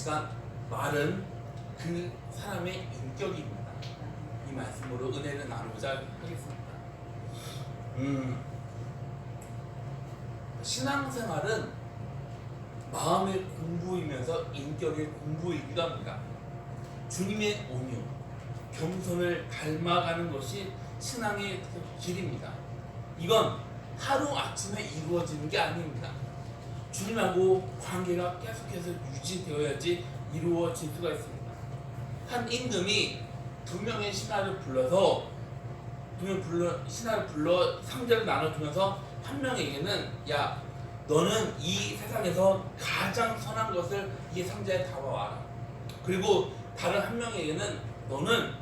시간 말은 그 사람의 인격입니다. 이 말씀으로 은혜를 나누고자 하겠습니다. 신앙생활은 마음의 공부이면서 인격의 공부이기도 합니다. 주님의 온유, 겸손을 닮아가는 것이 신앙의 길입니다. 이건 하루아침에 이루어지는 게 아닙니다. 주님하고 관계가 계속해서 유지되어야지 이루어질 수가 있습니다. 한 임금이 두 명의 신하를 불러서 신하를 불러 상자를 나눠주면서 한 명에게는 야, 너는 이 세상에서 가장 선한 것을 이 상자에 담아와라. 그리고 다른 한 명에게는 너는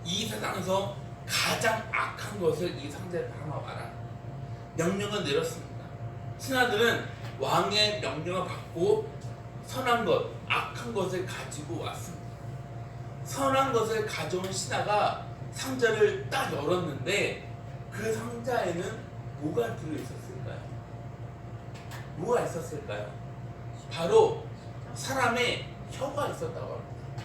이 세상에서 가장 악한 것을 이 상자에 담아와라. 명령을 내렸습니다. 신하들은 왕의 명령을 받고 선한 것, 악한 것을 가지고 왔습니다. 선한 것을 가져온 신하가 상자를 딱 열었는데 그 상자에는 뭐가 들어있었을까요? 뭐가 있었을까요? 바로 사람의 혀가 있었다고 합니다.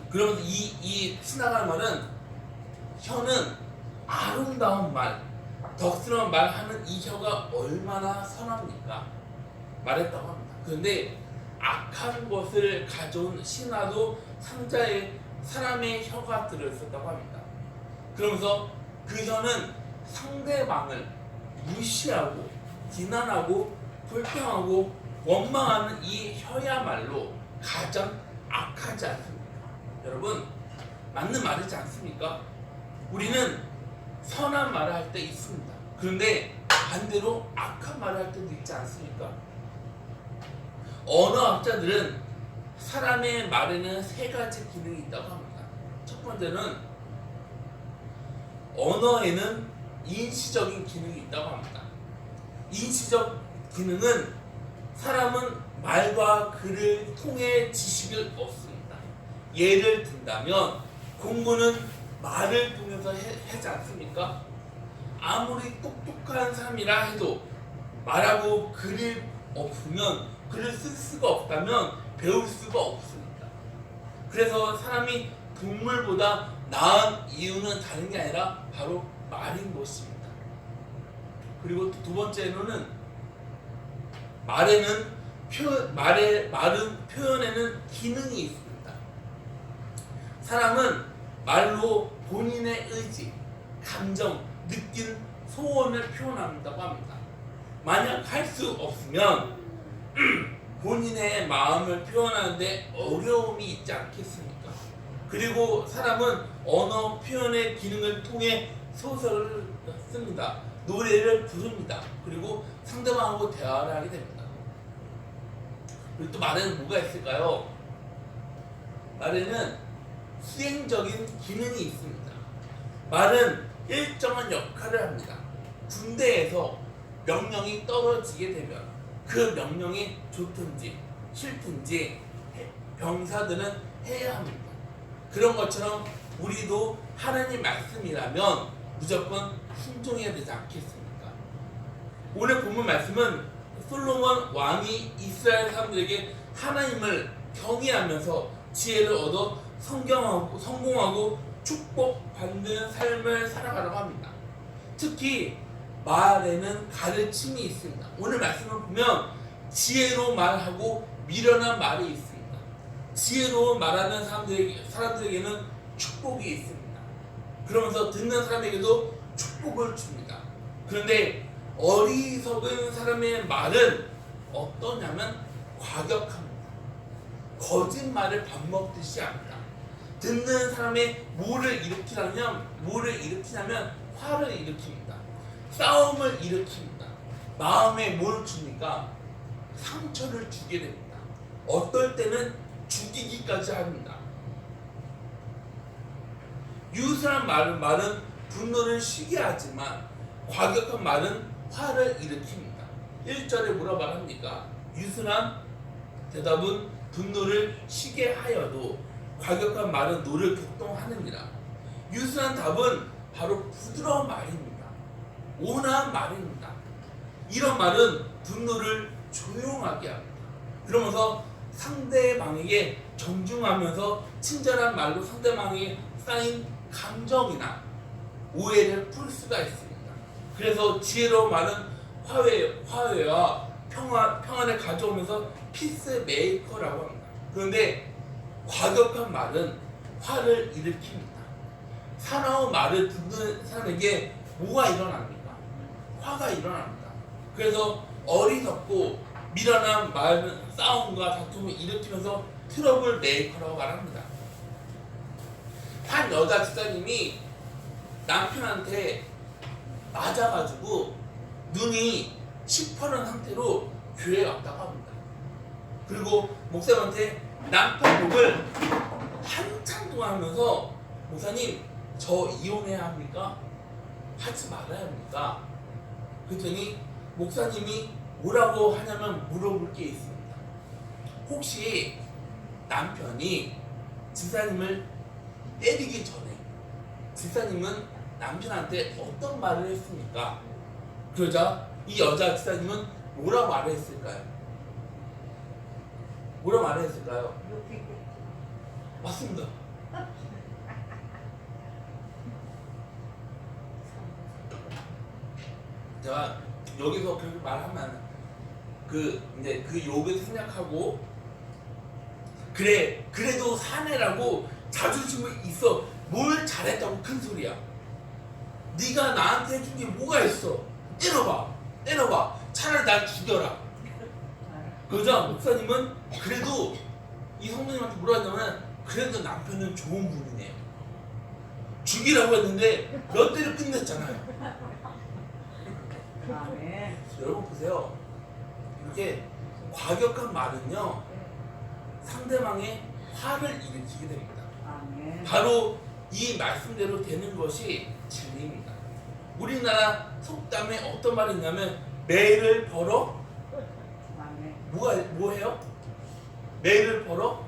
그러면서 이 신하가 말은 혀는 아름다운 말, 덕스러운 말 하는 이 혀가 얼마나 선합니까? 말했다고 합니다. 그런데 악한 것을 가져온 신하도 상자에 사람의 혀가 들어있었다고 합니다. 그러면서 그 혀는 상대방을 무시하고 비난하고 불평하고 원망하는 이 혀야말로 가장 악하지 않습니까? 여러분, 맞는 말이지 않습니까? 우리는 선한 말을 할 때 있습니다. 그런데 반대로 악한 말을 할 때도 있지 않습니까? 언어학자들은 사람의 말에는 세 가지 기능이 있다고 합니다. 첫 번째는 언어에는 인시적인 기능이 있다고 합니다. 인시적 기능은 사람은 말과 글을 통해 지식을 얻습니다. 예를 든다면 공부는 말을 통해서 하지 않습니까? 아무리 똑똑한 사람이라 해도 말하고 글이 없으면 글을 쓸 수가 없다면 배울 수가 없습니다. 그래서 사람이 동물보다 나은 이유는 다른 게 아니라 바로 말인 것입니다. 그리고 두 번째로는 말은 표현에는 기능이 있습니다. 사람은 말로 본인의 의지, 감정, 느낀 소원을 표현한다고 합니다. 만약 할 수 없으면 본인의 마음을 표현하는데 어려움이 있지 않겠습니까? 그리고 사람은 언어 표현의 기능을 통해 소설을 씁니다. 노래를 부릅니다. 그리고 상대방하고 대화를 하게 됩니다. 그리고 또 말에는 뭐가 있을까요? 말에는 수행적인 기능이 있습니다. 말은 일정한 역할을 합니다. 군대에서 명령이 떨어지게 되면 그 명령이 좋든지 싫든지 병사들은 해야 합니다. 그런 것처럼 우리도 하나님 말씀이라면 무조건 순종해야 되지 않겠습니까? 오늘 본문 말씀은 솔로몬 왕이 이스라엘 사람들에게 하나님을 경외하면서 지혜를 얻어 성공하고 축복받는 삶을 살아가라고 합니다. 특히 말에는 가르침이 있습니다. 오늘 말씀을 보면 지혜로 말하고 미련한 말이 있습니다. 지혜로 말하는 사람들에게는 축복이 있습니다. 그러면서 듣는 사람에게도 축복을 줍니다. 그런데 어리석은 사람의 말은 어떠냐면 과격합니다. 거짓말을 밥 먹듯이 합니다. 듣는 사람의 뭐를 일으키냐면 화를 일으킵니다. 싸움을 일으킵니다. 마음에 뭘 줍니까? 상처를 주게 됩니다. 어떨 때는 죽이기까지 합니다. 유순한 말은 분노를 쉬게 하지만 과격한 말은 화를 일으킵니다. 1절에 뭐라 말합니까? 유순한 대답은 분노를 쉬게 하여도 과격한 말은 노를 격동하느니라. 유순한 답은 바로 부드러운 말입니다. 온화한 말입니다. 이런 말은 분노를 조용하게 합니다. 그러면서 상대방에게 정중하면서 친절한 말로 상대방에게 쌓인 감정이나 오해를 풀 수가 있습니다. 그래서 지혜로운 말은 화해와 평안을 가져오면서 피스메이커라고 합니다. 그런데 과격한 말은 화를 일으킵니다. 사나운 말을 듣는 사람에게 뭐가 일어납니까? 화가 일어납니다. 그래서 어리석고 미련한 말은 싸움과 다툼을 일으키면서 트러블 메이커라고 말합니다. 한 여자 집사님이 남편한테 맞아가지고 눈이 시퍼런 상태로 교회에 왔다고 합니다. 그리고 목사님한테 남편 욕을 한참 동안 하면서 목사님 저 이혼해야 합니까? 하지 말아야 합니까? 그랬더니 목사님이 뭐라고 하냐면 물어볼 게 있습니다. 혹시 남편이 집사님을 때리기 전에 집사님은 남편한테 어떤 말을 했습니까? 그러자 이 여자 집사님은 뭐라 말을 했을까요? 뭐라 말을 했을까요? 맞습니다. 제가 여기서 그렇게 말하면 이제 그 욕을 생략하고 그래도 사내라고 자존심이 있어. 뭘 잘했다고 큰 소리야. 네가 나한테 해준 게 뭐가 있어? 때려봐. 차라리 날 죽여라. 그러자 목사님은 그래도 이 성도님한테 뭐라 하냐면 그래도 남편은 좋은 분이네요. 죽이라고 했는데 몇 대를 끝냈잖아요. 아멘. 여러분 보세요. 이렇게 과격한 말은요 상대방의 화를 일으키게 됩니다. 아멘. 바로 이 말씀대로 되는 것이 진리입니다. 우리나라 속담에 어떤 말이 있냐면 매를 벌어 아멘. 뭐해요? 매를 벌어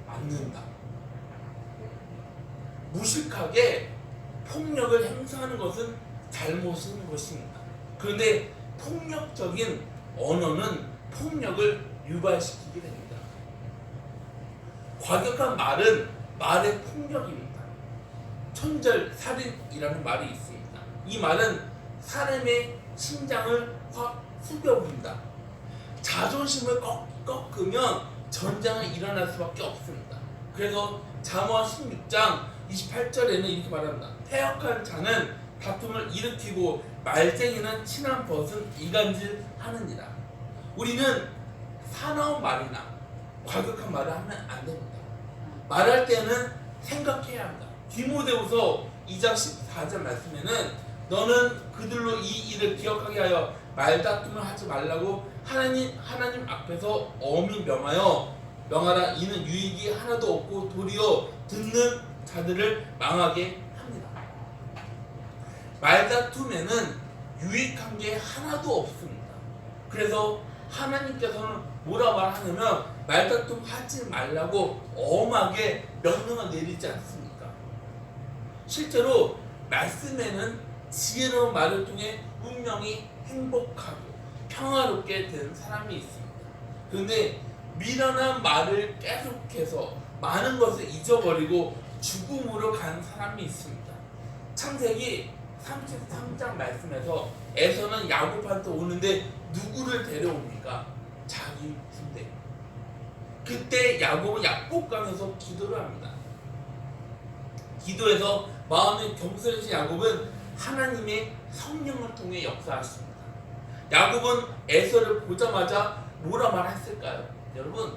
맞는다. 무식하게 폭력을 행사하는 것은 잘못인 것입니다. 그런데 폭력적인 언어는 폭력을 유발시키게 됩니다. 과격한 말은 말의 폭력입니다. 천절살인이라는 말이 있습니다. 이 말은 사람의 심장을 확 숙여버린다. 자존심을 꺾으면 전쟁이 일어날 수밖에 없습니다. 그래서 잠언 16장 28절에는 이렇게 말합니다. 패역한 자는 다툼을 일으키고 말쟁이는 친한 벗은 이간질하느니라. 우리는 사나운 말이나 과격한 말을 하면 안 됩니다. 말할 때는 생각해야 합니다. 디모데후서 2장 14절 말씀에는 너는 그들로 이 일을 기억하게 하여 말다툼을 하지 말라고 하나님 앞에서 엄히 명하라. 이는 유익이 하나도 없고 도리어 듣는 자들을 망하게 합니다. 말다툼에는 유익한 게 하나도 없습니다. 그래서 하나님께서는 뭐라 말하냐면 말다툼 하지 말라고 엄하게 명령을 내리지 않습니까? 실제로 말씀에는 지혜로운 말을 통해 운명이 행복하고 평화롭게 된 사람이 있습니다. 그런데 미련한 말을 계속해서 많은 것을 잊어버리고 죽음으로 간 사람이 있습니다. 창세기 33장 말씀에서 에서는 야곱한테 오는데 누구를 데려옵니까? 자기 군대. 그때 야곱은 약복강에서 기도를 합니다. 기도해서 마음에 겸손해진 야곱은 하나님의 성령을 통해 역사하십니다. 야곱은 에서를 보자마자 뭐라 말했을까요? 여러분,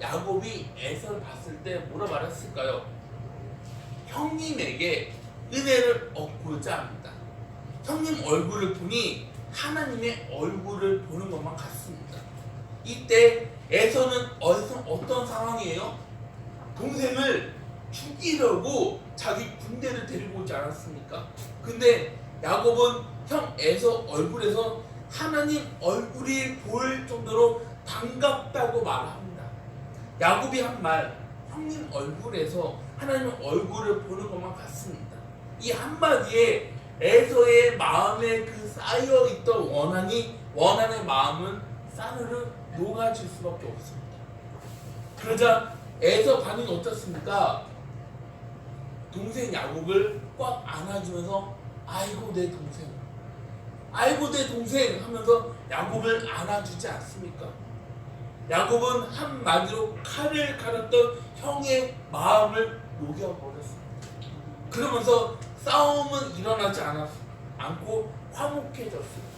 야곱이 에서를 봤을 때 뭐라 말했을까요? 형님에게 은혜를 얻고자 합니다. 형님 얼굴을 보니 하나님의 얼굴을 보는 것만 같습니다. 이때 에서는 어떤 상황이에요? 동생을 죽이려고 자기 군대를 데리고 오지 않았습니까? 근데 야곱은 형 에서 얼굴에서 하나님 얼굴이 보일 정도로 반갑다고 말합니다. 야곱이 한 말, 형님 얼굴에서 하나님 얼굴을 보는 것만 같습니다. 이 한마디에 에서의 마음에 그 쌓여있던 원한의 마음은 싸늘을 녹아질 수밖에 없습니다. 그러자 에서 반응이 어떻습니까? 동생 야곱을 꽉 안아주면서 아이고 내 동생, 아이고 내 동생 하면서 야곱을 안아주지 않습니까? 야곱은 한마디로 칼을 갈았던 형의 마음을 녹여버렸습니다. 그러면서 싸움은 일어나지 않고 화목해졌습니다.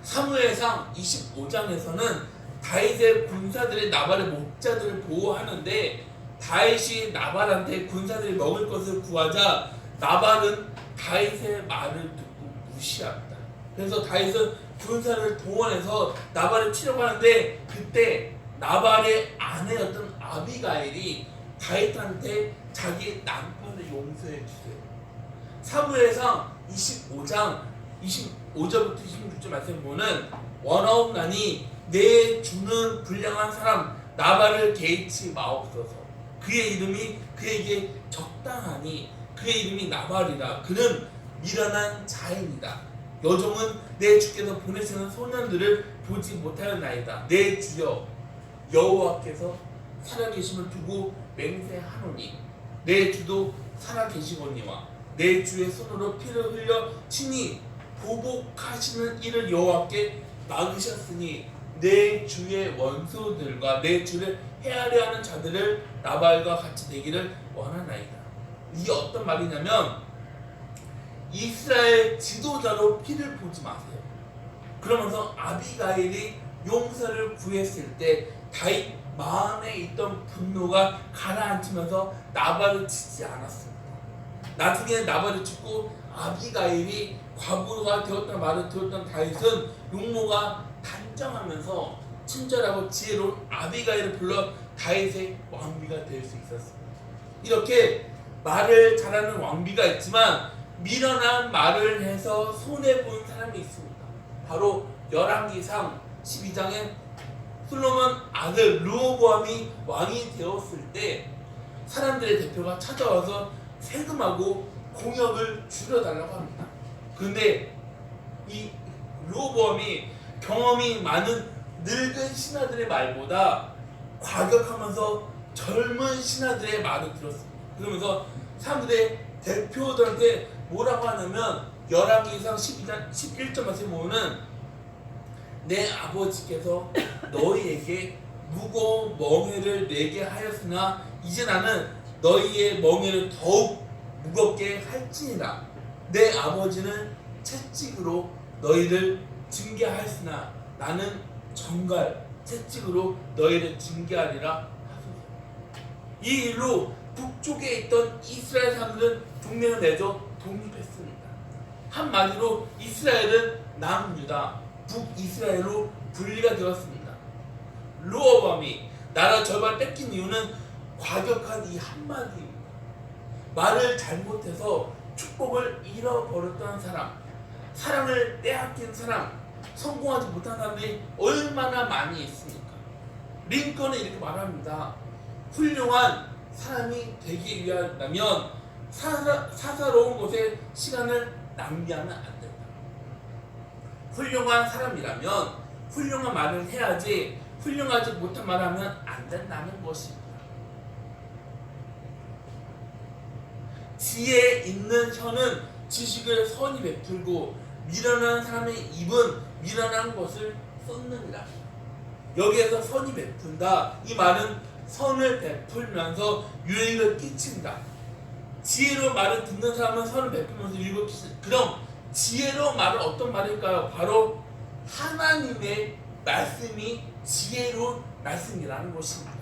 사무엘상 25장에서는 다윗의 군사들이 나발의 목자들을 보호하는데 다윗이 나발한테 군사들이 먹을 것을 구하자 나발은 다윗의 말을 듣고 무시합니다. 그래서 다윗은 군사를 동원해서 나발을 치려고 하는데 그때 나발의 아내였던 아비가일이 다윗한테 자기 남편을 용서해 주세요. 사무엘상 25장 25절부터 26절 말씀 보면 원하옵나니 내 주는 불량한 사람 나발을 개의치 마옵소서. 그의 이름이 그에게 적당하니 그의 이름이 나발이라. 그는 미련한 자인이다. 여종은 내 주께서 보내시는 소년들을 보지 못하였나이다. 내 주여 여호와께서 살아계심을 두고 맹세하노니 내 주도 살아계시거니와 내 주의 손으로 피를 흘려 친히 보복하시는 이를 여호와께 막으셨으니 내 주의 원수들과 내 주를 헤아려 하는 자들을 나발과 같이 되기를 원하나이다. 이게 어떤 말이냐면 이스라엘 지도자로 피를 보지 마세요. 그러면서 아비가일이 용서를 구했을 때 다윗 마음에 있던 분노가 가라앉히면서 나발을 치지 않았습니다. 나중에 나발을 치고 아비가일이 과부가 되었다는 말을 들었던 다윗은 용모가 단정하면서 친절하고 지혜로운 아비가일을 불러 다윗의 왕비가 될 수 있었습니다. 이렇게 말을 잘하는 왕비가 있지만 미련한 말을 해서 손해본 사람이 있습니다. 바로 열왕기상 12장에 솔로몬 아들 르호보암이 왕이 되었을 때 사람들의 대표가 찾아와서 세금하고 공역을 줄여달라고 합니다. 그런데 이 르호보암이 경험이 많은 늙은 신하들의 말보다 과격하면서 젊은 신하들의 말을 들었습니다. 그러면서 사람들의 대표들한테 뭐라고 하냐면 열왕기상 12장 11절 말씀 보면은 내 아버지께서 너희에게 무거운 멍에를 내게 하였으나 이제 나는 너희의 멍에를 더욱 무겁게 할지니라. 내 아버지는 채찍으로 너희를 징계하였으나 나는 정갈 채찍으로 너희를 징계하리라 하소서. 이 일로 북쪽에 있던 이스라엘 사람들은 동맹을 맺어 독립했습니다. 한마디로 이스라엘은 남유다, 북이스라엘로 분리가 되었습니다. 르호보암이 나라 절반 뺏긴 이유는 과격한 이 한마디입니다. 말을 잘못해서 축복을 잃어버렸던 사람, 사랑을 빼앗긴 사람, 성공하지 못한 사람들이 얼마나 많이 있습니까? 링컨은 이렇게 말합니다. 훌륭한 사람이 되기 위하면 사사로운 곳에 시간을 낭비하면 안 된다. 훌륭한 사람이라면 훌륭한 말을 해야지 훌륭하지 못한 말을 하면 안 된다는 것입니다. 지혜 있는 혀는 지식을 선히 베풀고 미련한 사람의 입은 미련한 것을 쏟느니라. 여기에서 선이 베푼다, 이 말은 선을 베풀면서 유익을 끼친다. 지혜로운 말을 듣는 사람은 선을 베풀면서 유익을 끼친다. 그럼 지혜로운 말은 어떤 말일까요? 바로 하나님의 말씀이 지혜로운 말씀이라는 것입니다.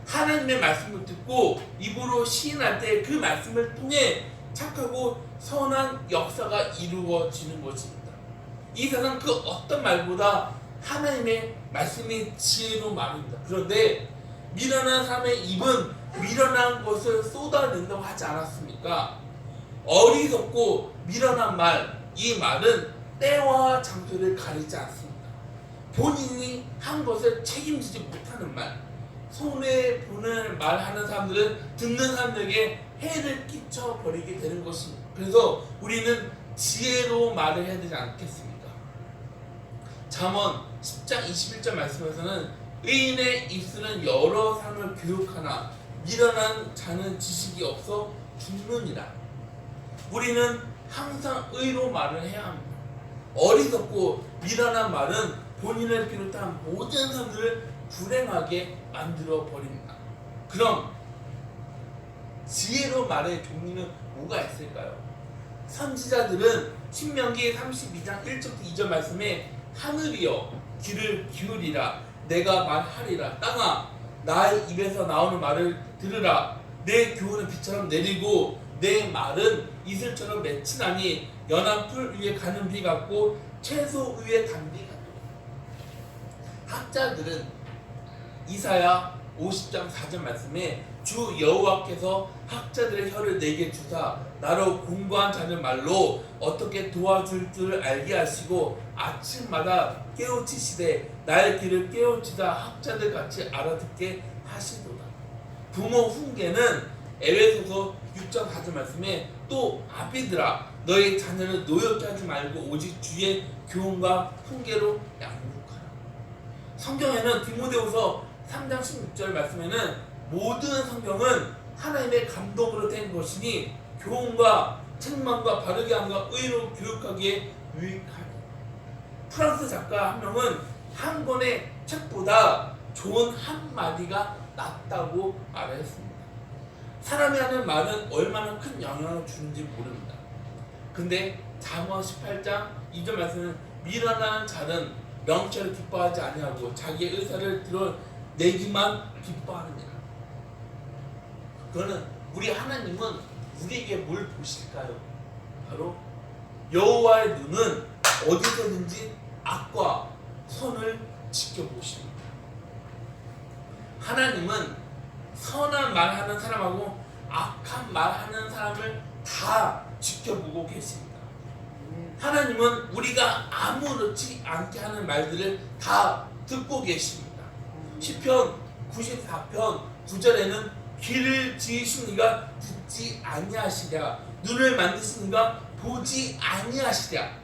하나님의 말씀을 듣고 입으로 시인할 때 그 말씀을 통해 착하고 선한 역사가 이루어지는 것입니다. 이 세상 그 어떤 말보다 하나님의 말씀이 지혜로운 말입니다. 그런데 미련한 사람의 입은 미련한 것을 쏟아낸다고 하지 않았습니까? 어리석고 미련한 말, 이 말은 때와 장소를 가리지 않습니다. 본인이 한 것을 책임지지 못하는 말, 손해보는 말하는 사람들은 듣는 사람들에게 해를 끼쳐버리게 되는 것입니다. 그래서 우리는 지혜로운 말을 해야 되지 않겠습니까? 잠언 10장 21절 말씀에서는 의인의 입술은 여러 사람을 교육하나 미련한 자는 지식이 없어 죽느니라. 우리는 항상 의로 말을 해야 합니다. 어리석고 미련한 말은 본인을 비롯한 모든 사람들을 불행하게 만들어 버립니다. 그럼 지혜로 말의 종류는 뭐가 있을까요? 선지자들은 신명기 32장 1절부터 2절 말씀에 하늘이여 귀를 기울이라 내가 말하리라 땅아 나의 입에서 나오는 말을 들으라 내 교훈은 비처럼 내리고 내 말은 이슬처럼 맺히나니 연한 풀 위에 가는 비 같고 채소 위에 단비 같고. 학자들은 이사야 50장 4절 말씀에 주 여호와께서 학자들의 혀를 내게 주사 나로 공부한 자들 말로 어떻게 도와줄 줄 알게 하시고 아침마다 깨우치시되 나의 귀를 깨우치다 학자들 같이 알아듣게 하시도다. 부모 훈계는 에베소서 6장 4절 말씀에 또 아비들아 너희 자녀를 노엽게 하지 말고 오직 주의 교훈과 훈계로 양육하라. 성경에는 디모데후서 3장 16절 말씀에는 모든 성경은 하나님의 감동으로 된 것이니 교훈과 책망과 바르게 함과 의로 교육하기에 유익하니. 프랑스 작가 한 명은 한 권의 책보다 좋은 한마디가 낫다고 말했습니다. 사람이 하는 말은 얼마나 큰 영향을 주는지 모릅니다. 근데 잠언 18장 2절 말씀은 미련한 자는 명철을 기뻐하지 아니하고 자기의 의사를 드러내기만 기뻐하느니라. 그러는 우리 하나님은 우리에게 뭘 보실까요? 바로 여호와의 눈은 어디서든지 악과 선을 지켜보십니다. 하나님은 선한 말하는 사람하고 악한 말하는 사람을 다 지켜보고 계십니다. 하나님은 우리가 아무렇지 않게 하는 말들을 다 듣고 계십니다. 시편 94편 9절에는 귀를 지으시니가 듣지 아니하시랴 눈을 만드시니가 보지 아니하시랴.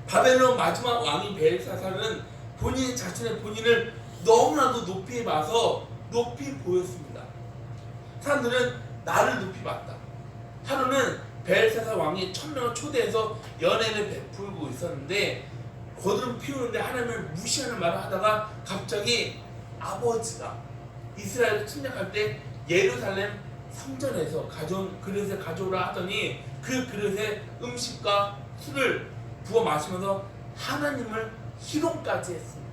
바벨론 마지막 왕인 벨사살은 본인 자신의 본인을 너무나도 높이 봐서 높이 보였습니다. 사람들은 나를 높이 봤다. 하루는 벨사살 왕이 1000명을 초대해서 연회를 베풀고 있었는데 거드름 피우는데 하나님을 무시하는 말을 하다가 갑자기 아버지가 이스라엘을 침략할 때 예루살렘 성전에서 가져온 그릇을 가져오라 하더니 그 그릇에 음식과 술을 부어 마시면서 하나님을 희롱까지 했습니다.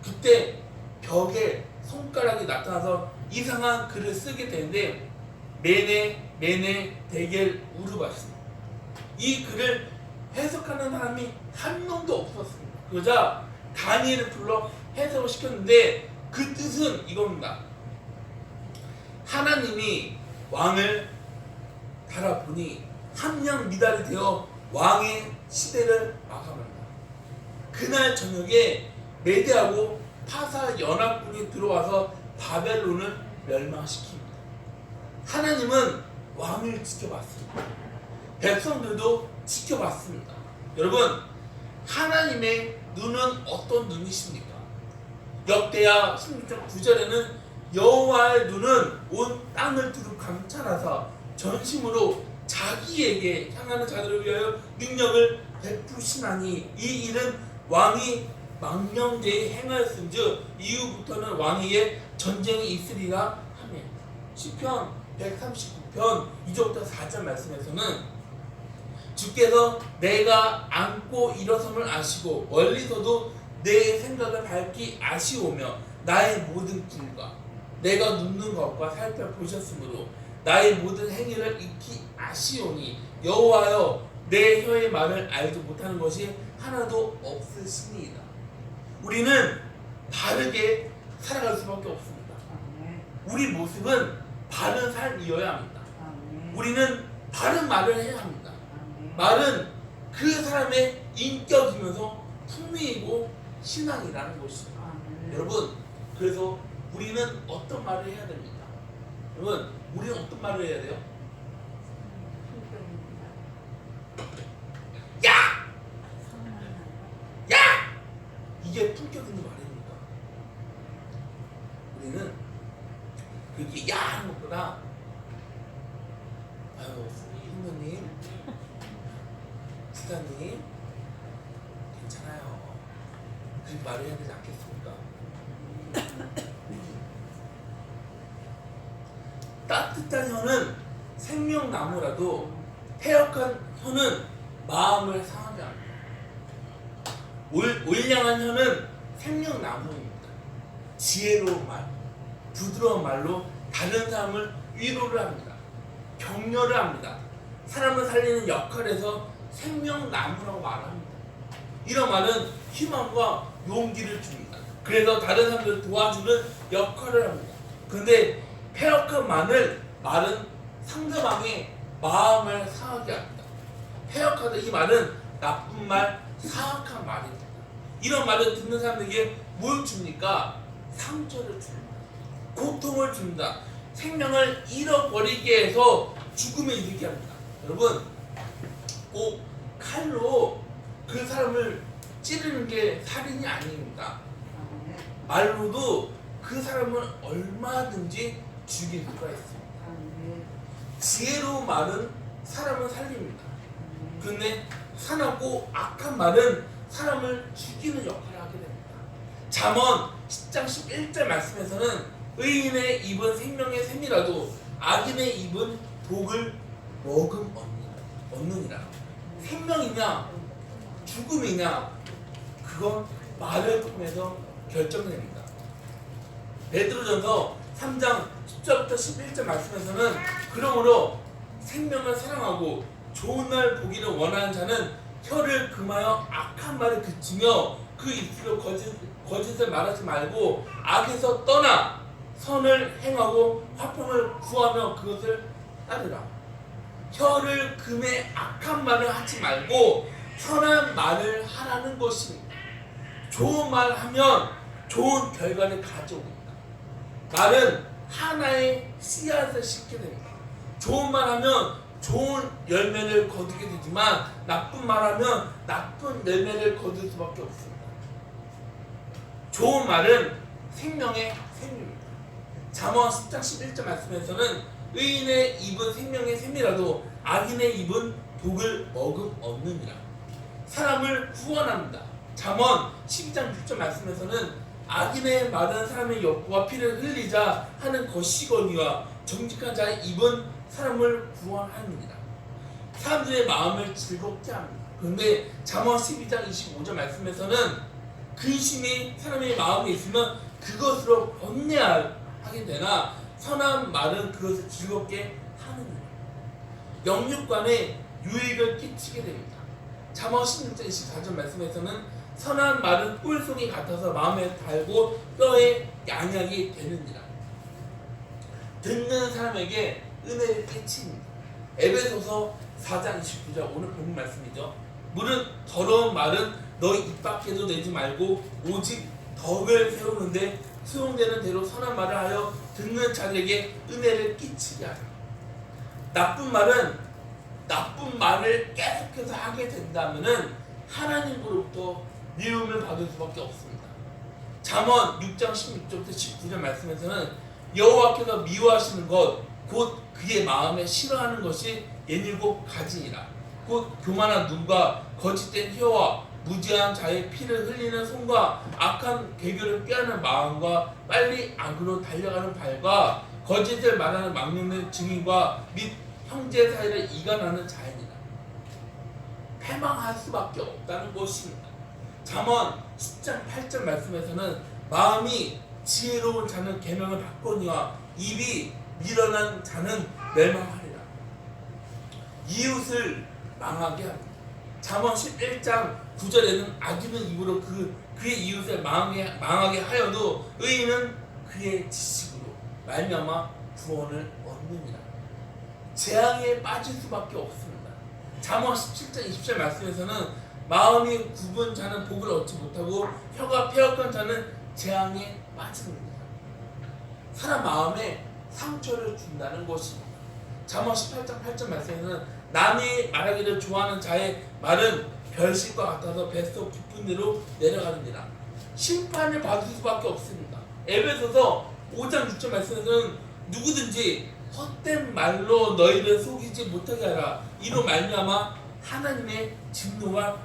그때 벽에 손가락이 나타나서 이상한 글을 쓰게 되는데 메네 데겔 우르바스입니다. 이 글을 해석하는 사람이 한 명도 없었습니다. 그러자 다니엘을 불러 해석을 시켰는데 그 뜻은 이겁니다. 하나님이 왕을 달아보니 함량 미달이 되어 왕의 시대를 마감한다. 그날 저녁에 메대하고 파사 연합군이 들어와서 바벨론을 멸망시킵니다. 하나님은 왕을 지켜봤습니다. 백성들도 지켜봤습니다. 여러분, 하나님의 눈은 어떤 눈이십니까? 역대하 16장 9절에는 여호와의 눈은 온 땅을 두루 감찰하사 전심으로 자기에게 향하는 자들을 위하여 능력을 베푸시나니 이 일은 왕이 망령되이 행하였은즉 이후부터는 왕에게 전쟁이 있으리라 하며. 시편 139편 2절부터 4절 말씀에서는 주께서 내가 앉고 일어섬을 아시고 멀리서도 내 생각을 밝히 아시오며 나의 모든 길과 내가 눕는 것과 살펴보셨으므로 나의 모든 행위를 익히 아시오니 여호와여 내 혀의 말을 알지 못하는 것이 하나도 없으시니이다. 우리는 바르게 살아갈 수밖에 없습니다. 우리 모습은 바른 삶이어야 합니다. 우리는 바른 말을 해야 합니다. 말은 그 사람의 인격이면서 품위이고 신앙이라는 것입니다. 여러분, 그래서 우리는 어떤 말을 해야 됩니까? 여러분, 우리는 어떤 말을 해야 돼요? 야! 야! 그렇게 야한 것보다 아유 선생님 부사님 괜찮아요. 그렇게 말을 해야 되지 않겠습니까? 따뜻한 혀는 생명나무라도 패역한 혀는 마음을 상하게 합니다. 올량한 혀는 생명나무입니다. 지혜로운 말, 부드러운 말로 다른 사람을 위로를 합니다. 격려를 합니다. 사람을 살리는 역할에서 생명나무라고 말합니다. 이런 말은 희망과 용기를 줍니다. 그래서 다른 사람들을 도와주는 역할을 합니다. 그런데 패역한 말은 상대방의 마음을 상하게 합니다. 패역하다 이 말은 나쁜 말, 사악한 말입니다. 이런 말을 듣는 사람들에게 뭘 줍니까? 상처를 줍니다. 고통을 줍니다. 생명을 잃어버리게 해서 죽음에 이르게 합니다. 여러분, 꼭 칼로 그 사람을 찌르는 게 살인이 아닙니다. 말로도 그 사람을 얼마든지 죽일 수가 있습니다. 지혜로운 말은 사람을 살립니다. 근데 사납고 악한 말은 사람을 죽이는 역할을 하게 됩니다. 잠언 10장 11절 말씀에서는 의인의 입은 생명의 샘이라도 악인의 입은 독을 먹음 얻느니라. 생명이냐 죽음이냐 그건 말을 통해서 결정됩니다. 베드로전서 3장 10절부터 11절 말씀에서는 그러므로 생명을 사랑하고 좋은 날 보기를 원하는 자는 혀를 금하여 악한 말을 그치며 그 입술로 거짓을 말하지 말고 악에서 떠나 선을 행하고 화평을 구하며 그것을 따르라. 혀를 금해 악한 말을 하지 말고 선한 말을 하라는 것입니다. 좋은 말 하면 좋은 결과를 가져옵니다. 말은 하나의 씨앗을 싣게 됩니다. 좋은 말 하면 좋은 열매를 거두게 되지만 나쁜 말 하면 나쁜 열매를 거둘 수밖에 없습니다. 좋은 말은 생명의 샘입니다. 잠언 10장 11절 말씀에서는 의인의 입은 생명의 샘이라도 악인의 입은 독을 먹음 얻느니라. 사람을 구원합니다. 잠언 12장 6절 말씀에서는 악인의 말은 사람의 욕구와 피를 흘리자 하는 것이거니와 정직한 자의 입은 사람을 구원하느니라. 사람들의 마음을 즐겁게 합니다. 그런데 잠언 12장 25절 말씀에서는 근심이 사람의 마음에 있으면 그것으로 번뇌하게 되나 선한 말은 그것을 즐겁게 하느니라. 영육간에 유익을 끼치게 됩니다. 잠언 16장 24절 말씀에서는 선한 말은 꿀송이 같아서 마음에 달고 뼈에 양약이 되느니라. 듣는 사람에게 은혜를 끼칩니다. 에베소서 4장 29절 오늘 본문 말씀이죠. 무릇 더러운 말은 너희 입 밖에도 내지 말고 오직 덕을 세우는데 수용되는 대로 선한 말을 하여 듣는 자에게 은혜를 끼치게 하라. 나쁜 말은 나쁜 말을 계속해서 하게 된다면은 하나님으로부터 미움을 받을 수밖에 없습니다. 잠언 6장 16절부터 19절 말씀에서는 여호와께서 미워하시는 것 곧 그의 마음에 싫어하는 것이 7가지니라. 곧 교만한 눈과 거짓된 혀와 무지한 자의 피를 흘리는 손과 악한 계교를 꾀하는 마음과 빨리 악으로 달려가는 발과 거짓을 말하는 막론의 증인과 및 형제 사이를 이간하는 자이니라. 패망할 수밖에 없다는 것입니다. 잠언 10장 8절 말씀에서는 마음이 지혜로운 자는 계명을 받거니와 입이 미련한 자는 멸망하리라. 이웃을 망하게 합니다. 잠언 11장 9절에는 악인은 입으로 그의 이웃을 망하게 하여도 의인은 그의 지식으로 말미암아 구원을 얻느니라. 재앙에 빠질 수밖에 없습니다. 잠언 17장 20절 말씀에서는 마음이 굽은 자는 복을 얻지 못하고 혀가 패역한 자는 재앙에 빠집니다. 사람 마음에 상처를 준다는 것입니다. 잠언 18장 8절 말씀에는 남이 말하기를 좋아하는 자의 말은 별식과 같아서 뱃속 깊은 데로 내려가느니라. 심판을 받을 수밖에 없습니다. 에베소서 5장 6절 말씀에서는 누구든지 헛된 말로 너희를 속이지 못하게 하라. 이로 말미암아 하나님의 진노와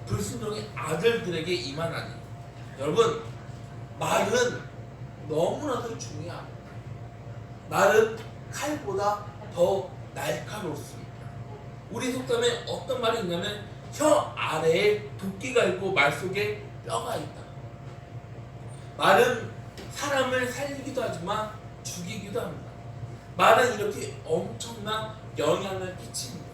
불순종의 아들들에게 임하나니. 여러분, 말은 너무나도 중요합니다. 말은 칼보다 더 날카롭습니다. 우리 속담에 어떤 말이 있냐면 혀 아래에 도끼가 있고 말 속에 뼈가 있다. 말은 사람을 살리기도 하지만 죽이기도 합니다. 말은 이렇게 엄청난 영향을 끼칩니다.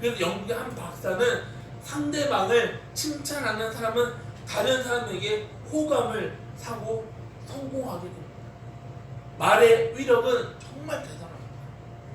그래서 영국의 한 박사는 상대방을 칭찬하는 사람은 다른 사람에게 호감을 사고 성공하게 됩니다. 말의 위력은 정말 대단합니다.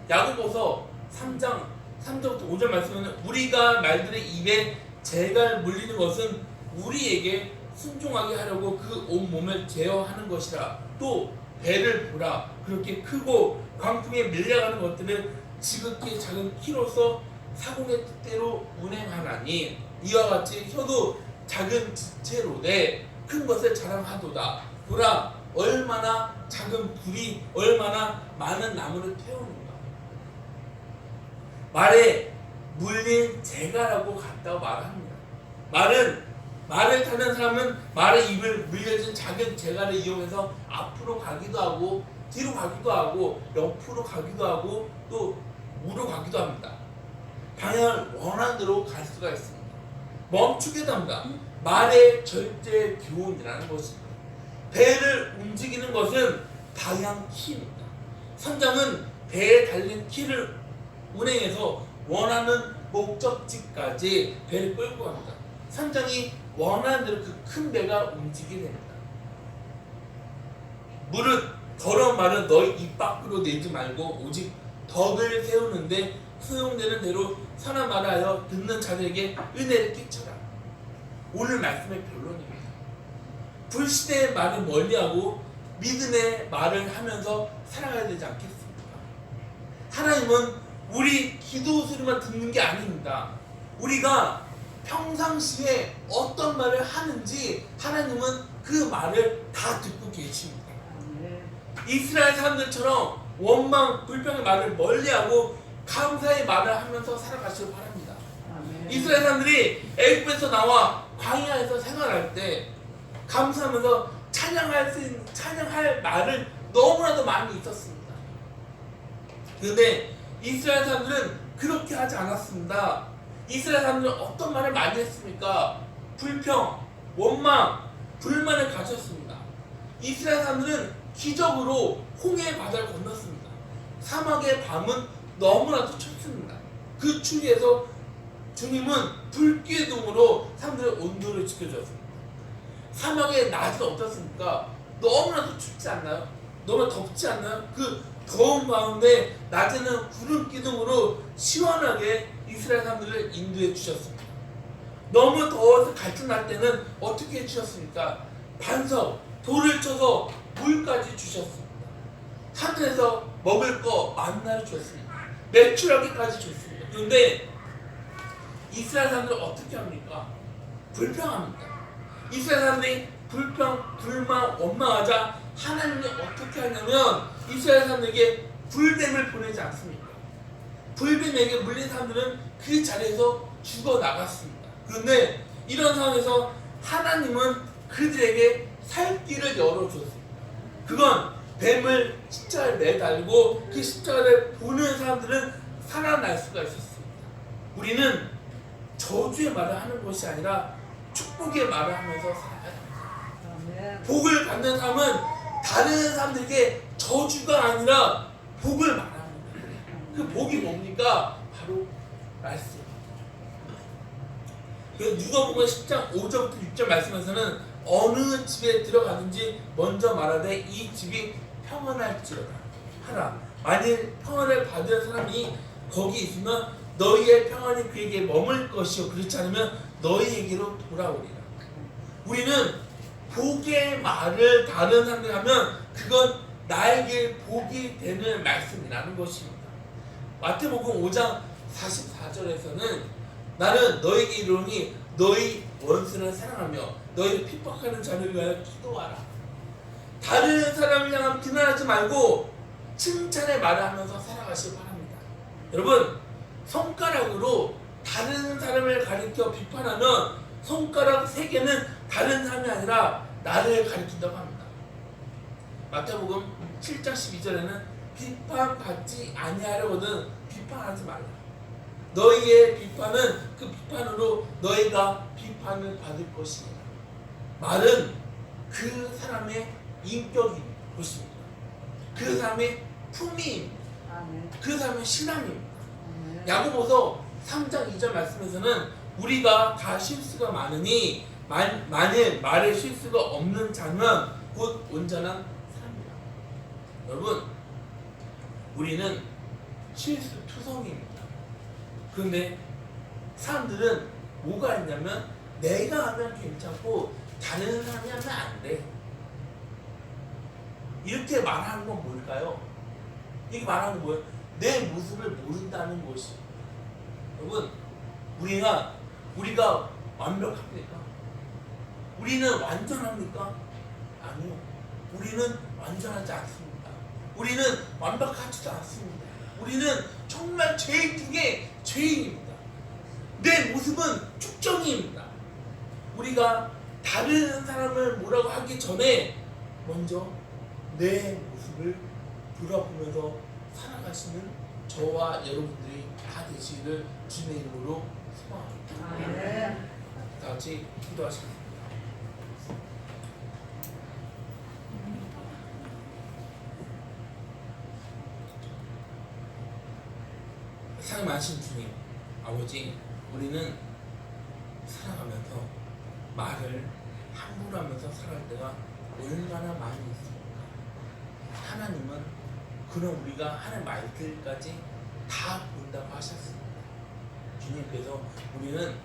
야고보서 3장 3절부터 5절 말씀에는 우리가 말들의 입에 재갈 물리는 것은 우리에게 순종하게 하려고 그 온 몸을 제어하는 것이라. 또 배를 보라. 그렇게 크고 광풍에 밀려가는 것들은 지극히 작은 키로서 사공의 뜻대로 운행하나니 이와 같이 혀도 작은 지체로되 큰 것을 자랑하도다. 보라, 얼마나 작은 불이 얼마나 많은 나무를 태우는가. 말에 물린 재가라고 같다고 말합니다. 말을 타는 사람은 말의 입을 물려진 작은 재갈을 이용해서 앞으로 가기도 하고 뒤로 가기도 하고 옆으로 가기도 하고 또 우로 가기도 합니다. 방향을 원하는 대로 갈 수가 있습니다. 멈추기도 합니다. 말의 절제 교훈이라는 것입니다. 배를 움직이는 것은 방향 키입니다. 선장은 배에 달린 키를 운행해서 원하는 목적지까지 배를 끌고 갑니다. 선장이 원하는 대로 그 큰 배가 움직이게 됩니다. 무릇 더러운 말은 너희 입 밖으로 내지 말고 오직 덕을 세우는데 소용되는 대로 선한 말을 하여 듣는 자들에게 은혜를 끼쳐라. 오늘 말씀의 결론입니다. 불신의 말을 멀리하고 믿음의 말을 하면서 살아가야 되지 않겠습니까? 하나님은 우리 기도 소리만 듣는 게 아닙니다. 우리가 평상시에 어떤 말을 하는지 하나님은 그 말을 다 듣고 계십니다. 이스라엘 사람들처럼 원망, 불평의 말을 멀리하고 감사의 말을 하면서 살아가시길 바랍니다. 이스라엘 사람들이 애굽에서 나와 광야에서 생활할 때 감사하면서 찬양할 말을 너무나도 많이 있었습니다. 그런데 이스라엘 사람들은 그렇게 하지 않았습니다. 이스라엘 사람들은 어떤 말을 많이 했습니까? 불평, 원망, 불만을 가졌습니다. 이스라엘 사람들은 기적으로 홍해 바다를 건넜습니다. 사막의 밤은 너무나도 춥습니다. 그 추위에서 주님은 불기둥으로 사람들의 온도를 지켜주었습니다. 사막의 낮은 어떻습니까? 너무나도 춥지 않나요? 너무 덥지 않나요? 그 더운 가운데 낮에는 구름 기둥으로 시원하게 이스라엘 사람들을 인도해 주셨습니다. 너무 더워서 갈증날 때는 어떻게 해주셨습니까? 반석, 돌을 쳐서 물까지 주셨습니다. 하늘에서 먹을 거 만나를 주셨습니다. 매출하기까지 줬습니다. 그런데 이스라엘 사람들은 어떻게 합니까? 불평합니다. 이스라엘 사람들이 불평, 불만, 원망하자 하나님이 어떻게 하냐면 이스라엘 사람들에게 불뱀을 보내지 않습니까? 불뱀에게 물린 사람들은 그 자리에서 죽어나갔습니다. 그런데 이런 상황에서 하나님은 그들에게 살 길을 열어주었습니다. 그건 뱀을 십자가에 매달고 그 십자가를 보는 사람들은 살아날 수가 있었습니다. 우리는 저주의 말을 하는 것이 아니라 축복의 말을 하면서 살아야 합니다. 복을 받는 사람은 다른 사람들에게 저주가 아니라 복을 말합니다. 그 복이 뭡니까? 바로 말씀. 누가복음 10장 5절부터 6절 말씀에서는 어느 집에 들어가든지 먼저 말하되 이 집이 평안할지어다 하라. 만일 평안을 받을 사람이 거기 있으면 너희의 평안이 그에게 머물 것이요 그렇지 않으면 너희에게로 돌아오리라. 우리는 복의 말을 다른 사람들이 하면 그건 나에게 복이 되는 말씀이라는 것입니다. 마태복음 5장 44절에서는 나는 너에게 이르노니 너희 원수를 사랑하며 너희를 핍박하는 자를 위하여 기도하라. 다른 사람을 향한 비난하지 말고 칭찬의 말을 하면서 살아가시기 바랍니다. 여러분, 손가락으로 다른 사람을 가리켜 비판하면 손가락 3개는 다른 사람이 아니라 나를 가리킨다고 합니다. 마태복음 7장 12절에는 비판받지 아니하려거든 비판하지 말라. 너희의 비판은 그 비판으로 너희가 비판을 받을 것이니라. 말은 그 사람의 인격인 것입니다. 그 사람의 품위입니다. 아멘. 그 사람의 신앙입니다. 아멘. 야고보서 3장 2절 말씀에서는 우리가 다 실수가 많으니 만일 말에 실수가 없는 자는 곧 온전한 사람이다. 여러분, 우리는 실수투성이입니다. 그런데 사람들은 뭐가 있냐면 내가 하면 괜찮고 다른 사람이 하면 안 돼. 이렇게 말하는 건 뭘까요? 이게 말하는 건 뭐예요? 내 모습을 모른다는 것이. 여러분, 우리가 완벽합니까? 우리는 완전합니까? 아니요. 우리는 완전하지 않습니다. 우리는 완벽하지도 않습니다. 우리는 정말 죄인 중에 죄인입니다. 내 모습은 축정이입니다. 우리가 다른 사람을 뭐라고 하기 전에 먼저 내 모습을 돌아보면서 살아가시는 저와 여러분들이 다 되시기를 주님의 이름으로 소망합니다. 아멘. 다 같이 기도하시겠습니다. 사랑 많으신 주님, 아버지, 우리는 살아가면서 말을 함부로 하면서 살아갈 때가 얼마나 많이 있습니까? 하나님은 그런 우리가 하는 말들까지 다 본다고 하셨습니다. 주님께서 우리는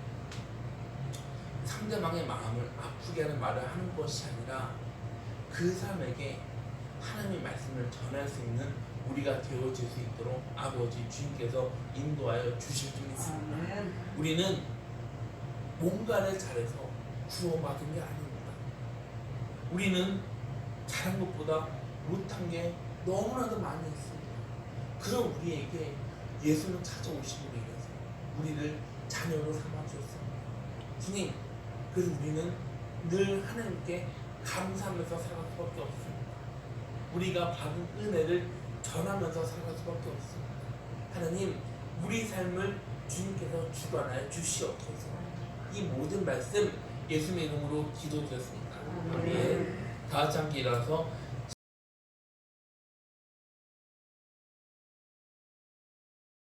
상대방의 마음을 아프게 하는 말을 하는 것이 아니라 그 사람에게 하나님의 말씀을 전할 수 있는 우리가 되어질 수 있도록 아버지 주님께서 인도하여 주실 줄 믿습니다. 아멘. 우리는 뭔가를 잘해서 구원받은 게 아닙니다. 우리는 잘한 것보다 못한 게 너무나도 많이 있습니다. 그런 우리에게 예수는 찾아오시기 위해서 우리를 자녀로 삼아주셨습니다. 주님, 그래서 우리는 늘 하나님께 감사하면서 살아갈 수밖에 없습니다. 우리가 받은 은혜를 전하면서 살아갈 수밖에 없습니다. 하나님, 우리 삶을 주님께서 주관하여 주시옵소서. 이 모든 말씀 예수님의 이름으로 기도드렸습니다. 아멘. 다 같이 함께 일어나서